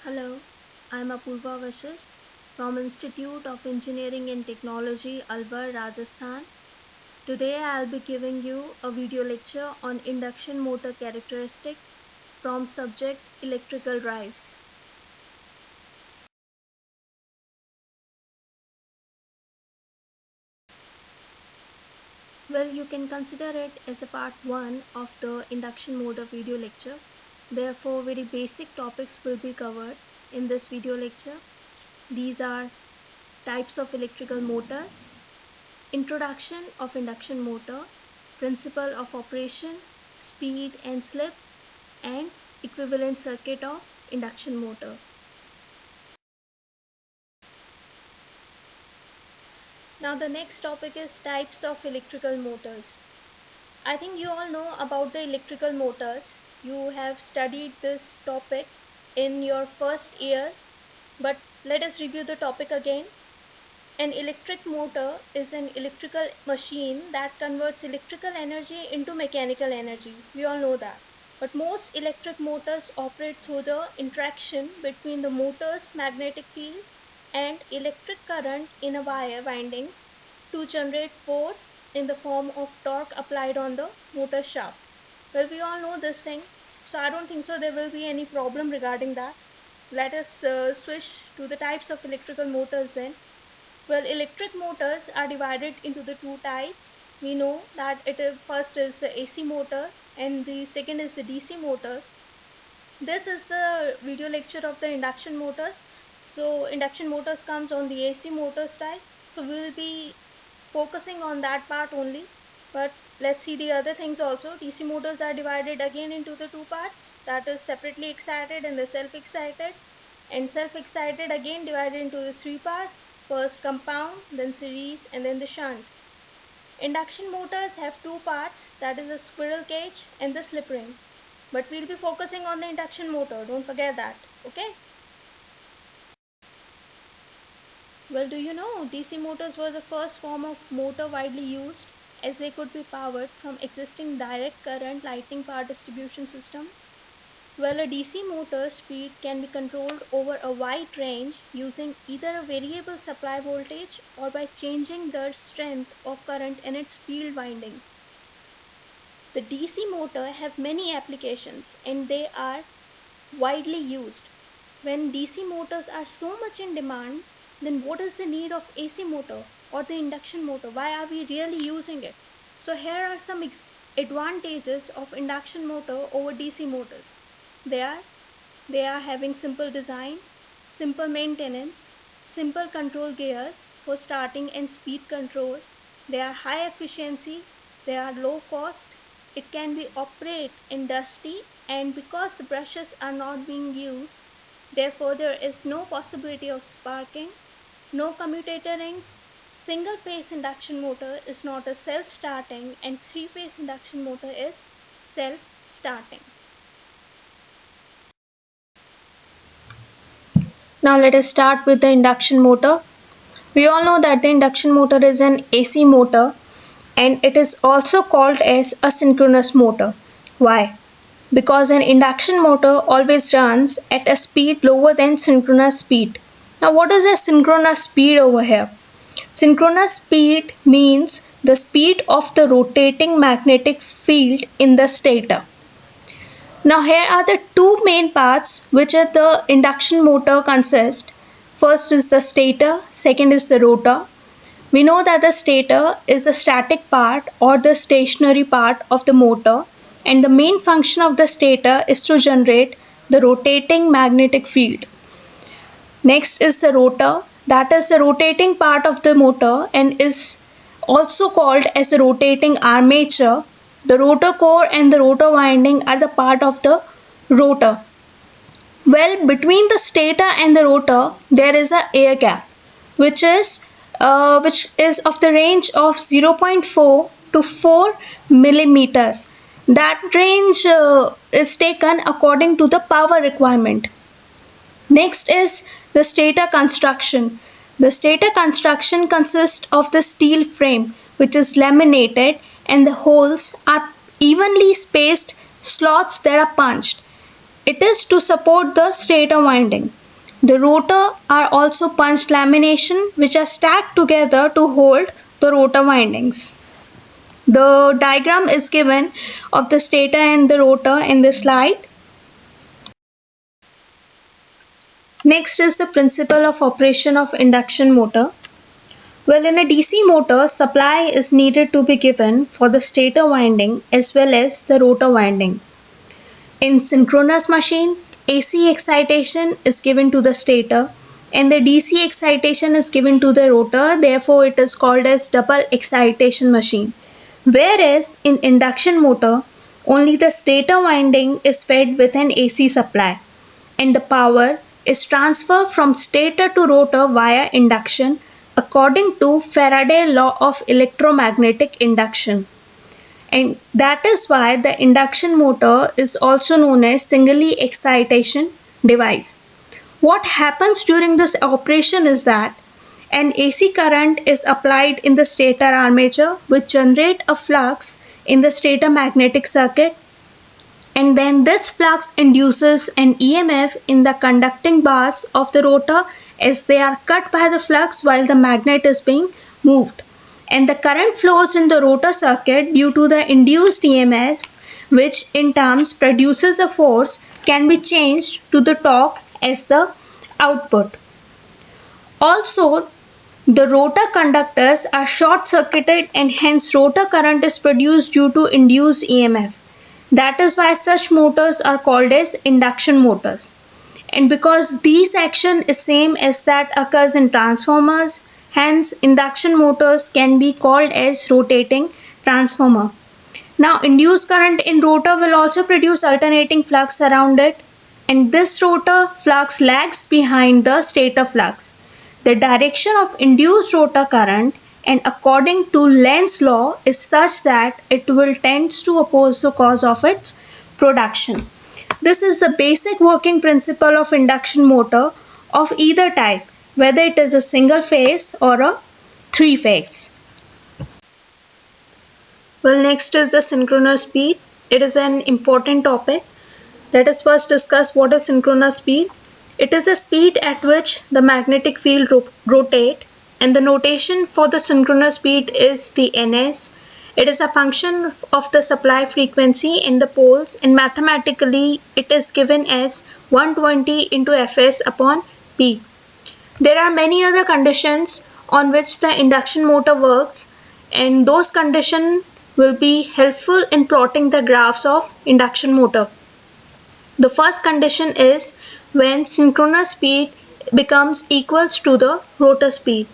Hello, I'm Apurva Vashisht from Institute of Engineering and Technology, Alwar, Rajasthan. Today I'll be giving you a video lecture on induction motor characteristics from subject electrical drives. Well, you can consider it as a part 1 of the induction motor video lecture. Therefore, very basic topics will be covered in this video lecture. These are types of electrical motors, introduction of induction motor, principle of operation, speed and slip, and equivalent circuit of induction motor. Now the next topic is types of electrical motors. I think you all know about the electrical motors. You have studied this topic in your first year, but let us review the topic again. An electric motor is an electrical machine that converts electrical energy into mechanical energy. We all know that. But most electric motors operate through the interaction between the motor's magnetic field and electric current in a wire winding to generate force in the form of torque applied on the motor shaft. Well, we all know this thing, so I don't think so there will be any problem regarding that. Let us switch to the types of electrical motors then. Well, electric motors are divided into the two types. We know that first is the AC motor and the second is the DC motors. This is the video lecture of the induction motors. So induction motors comes on the AC motors type. So we will be focusing on that part only. But let's see the other things also. DC motors are divided again into the two parts, that is separately excited and the self-excited. And self-excited again divided into the three parts. First compound, then series, and then the shunt. Induction motors have two parts, that is the squirrel cage and the slip ring. But we'll be focusing on the induction motor, don't forget that, okay? Well, do you know DC motors were the first form of motor widely used as they could be powered from existing direct current lighting power distribution systems? Well, a DC motor speed can be controlled over a wide range using either a variable supply voltage or by changing the strength of current in its field winding. The DC motor have many applications and they are widely used. When DC motors are so much in demand, then what is the need of AC motor or the induction motor? Why are we really using it? So here are some advantages of induction motor over DC motors. They are having simple design, simple maintenance, simple control gears for starting and speed control. They are high efficiency, they are low cost, it can be operate in dusty, and because the brushes are not being used, therefore there is no possibility of sparking, no commutator rings. Single phase induction motor is not a self-starting and three-phase induction motor is self-starting. Now let us start with the induction motor. We all know that the induction motor is an AC motor and it is also called as a synchronous motor. Why? Because an induction motor always runs at a speed lower than synchronous speed. Now what is a synchronous speed over here? Synchronous speed means the speed of the rotating magnetic field in the stator. Now here are the two main parts which the induction motor consists. First is the stator, second is the rotor. We know that the stator is the static part or the stationary part of the motor, and the main function of the stator is to generate the rotating magnetic field. Next is the rotor, that is the rotating part of the motor and is also called as the rotating armature. The rotor core and the rotor winding are the part of the rotor. Well, between the stator and the rotor there is a air gap which is of the range of 0.4 to 4 millimeters. That range is taken according to the power requirement. Next is the stator construction. The stator construction consists of the steel frame which is laminated and the holes are evenly spaced slots that are punched. It is to support the stator winding. The rotor are also punched lamination which are stacked together to hold the rotor windings. The diagram is given of the stator and the rotor in this slide. Next is the principle of operation of induction motor. Well, in a DC motor, supply is needed to be given for the stator winding as well as the rotor winding. In synchronous machine, AC excitation is given to the stator and the DC excitation is given to the rotor, therefore it is called as double excitation machine. Whereas in induction motor, only the stator winding is fed with an AC supply and the power is transferred from stator to rotor via induction according to Faraday law of electromagnetic induction. And that is why the induction motor is also known as singly excitation device. What happens during this operation is that an AC current is applied in the stator armature which generate a flux in the stator magnetic circuit, and then this flux induces an EMF in the conducting bars of the rotor as they are cut by the flux while the magnet is being moved, and the current flows in the rotor circuit due to the induced EMF, which in turn produces a force, can be changed to the torque as the output. Also, the rotor conductors are short circuited and hence rotor current is produced due to induced EMF. That is why such motors are called as induction motors. And because these action is same as that occurs in transformers, hence induction motors can be called as rotating transformer. Now induced current in rotor will also produce alternating flux around it, and this rotor flux lags behind the stator flux. The direction of induced rotor current and according to Lenz's law is such that it will tend to oppose the cause of its production. This is the basic working principle of induction motor of either type, whether it is a single phase or a three phase. Well, next is the synchronous speed. It is an important topic. Let us first discuss what is synchronous speed. It is the speed at which the magnetic field rotates, and the notation for the synchronous speed is the ns. It is a function of the supply frequency in the poles, and mathematically it is given as 120 into Fs upon P. There are many other conditions on which the induction motor works, and those conditions will be helpful in plotting the graphs of induction motor. The first condition is when synchronous speed becomes equals to the rotor speed.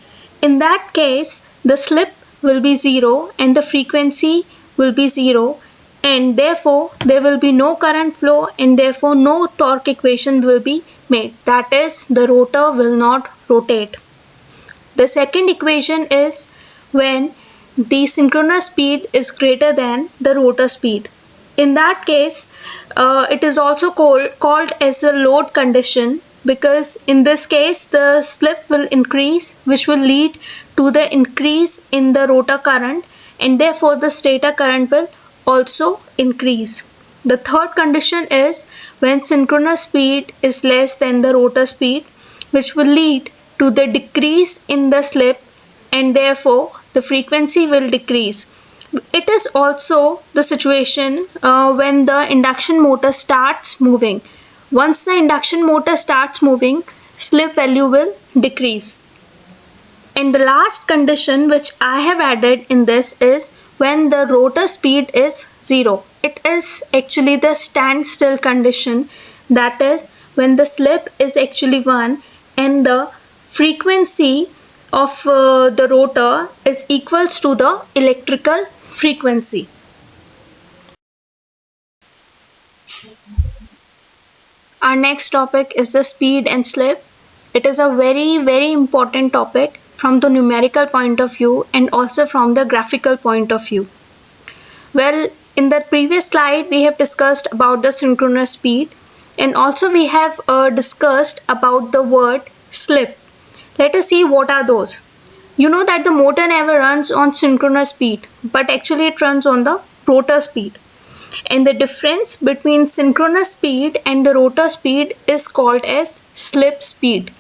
In that case, the slip will be 0 and the frequency will be 0, and therefore there will be no current flow and therefore no torque equation will be made. That is, the rotor will not rotate. The second equation is when the synchronous speed is greater than the rotor speed. In that case, it is also called as the load condition, because in this case the slip will increase, which will lead to the increase in the rotor current, and therefore the stator current will also increase. The third condition is when synchronous speed is less than the rotor speed, which will lead to the decrease in the slip and therefore the frequency will decrease. It is also the situation when the induction motor starts moving. Once the induction motor starts moving, slip value will decrease. And the last condition which I have added in this is when the rotor speed is 0. It is actually the standstill condition, that is when the slip is actually 1 and the frequency of the rotor is equals to the electrical frequency. Our next topic is the speed and slip. It is a very important topic from the numerical point of view and also from the graphical point of view. Well, in the previous slide we have discussed about the synchronous speed, and also we have discussed about the word slip. Let us see what are those. You know that the motor never runs on synchronous speed, but actually it runs on the rotor speed. and the difference between synchronous speed and the rotor speed is called as slip speed,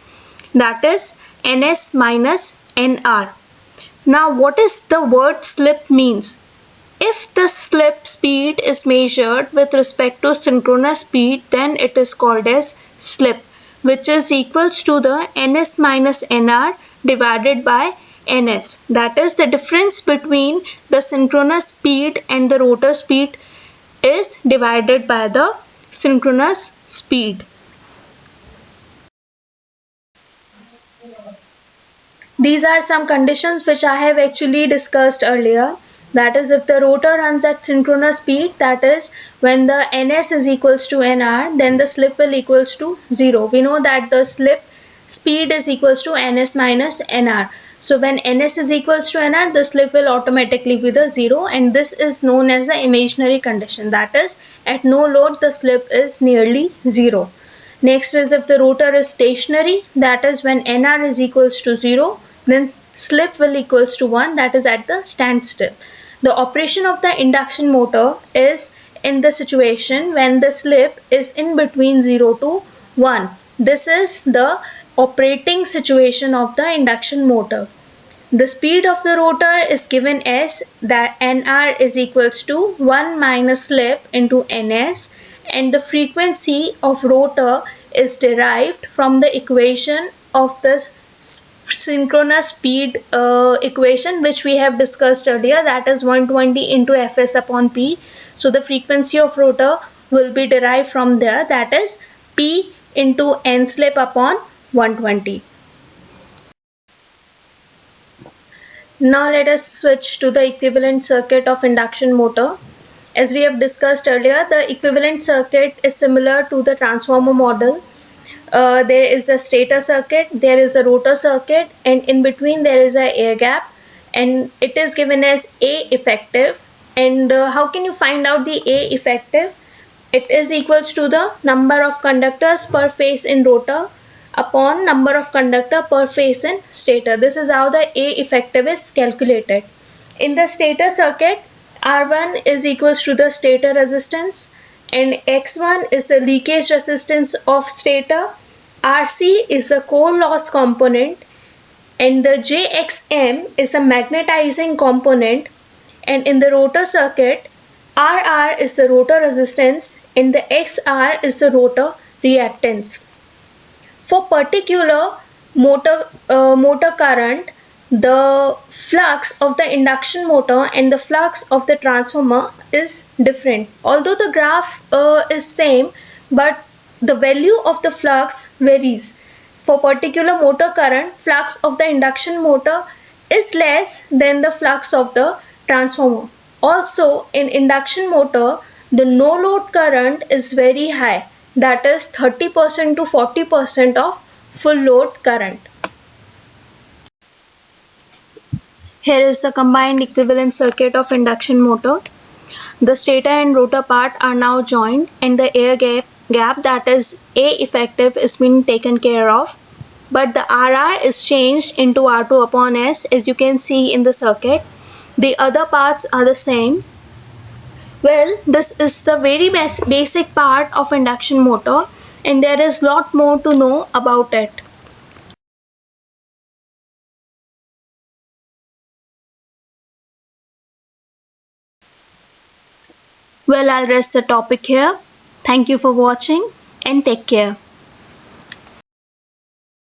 that is ns minus nr. Now what is the word slip means? If the slip speed is measured with respect to synchronous speed, then it is called as slip, which is equals to the ns minus nr divided by ns. That is, the difference between the synchronous speed and the rotor speed is divided by the synchronous speed. These are some conditions which I have actually discussed earlier. That is, if the rotor runs at synchronous speed, that is when the ns is equals to nr, then the slip will equals to 0. We know that the slip speed is equals to ns minus nr. So when ns is equals to nr, the slip will automatically be the 0, and this is known as the imaginary condition. That is, at no load the slip is nearly 0. Next is if the rotor is stationary, that is when nr is equals to 0, then slip will equals to 1, that is at the standstill. The operation of the induction motor is in the situation when the slip is in between 0 to 1. This is the operating situation of the induction motor. The speed of the rotor is given as that nr is equals to 1 minus slip into ns, and the frequency of rotor is derived from the equation of the synchronous speed equation which we have discussed earlier, that is 120 into fs upon p. So the frequency of rotor will be derived from there, that is p into n slip upon 120. Now let us switch to the equivalent circuit of induction motor. As we have discussed earlier, the equivalent circuit is similar to the transformer model. There is the stator circuit, there is a rotor circuit, and in between there is a air gap, and it is given as A effective. And how can you find out the A effective? It is equals to the number of conductors per phase in rotor upon number of conductor per phase in stator. This is how the A effective is calculated. In the stator circuit, R1 is equals to the stator resistance, and X1 is the leakage resistance of stator, RC is the core loss component, and the JXM is the magnetizing component. And in the rotor circuit, RR is the rotor resistance and the XR is the rotor reactance. For particular motor current, the flux of the induction motor and the flux of the transformer is different. Although the graph is same, but the value of the flux varies. For particular motor current, flux of the induction motor is less than the flux of the transformer. Also, in induction motor, the no load current is very high, that is 30% to 40% of full load current. Here is the combined equivalent circuit of induction motor. The stator and rotor part are now joined, and the air gap, that is A effective, is being taken care of. But the RR is changed into R2 upon S, as you can see in the circuit. The other parts are the same. Well, this is the very basic part of induction motor, and there is lot more to know about it. Well, I'll rest the topic here. Thank you for watching and take care.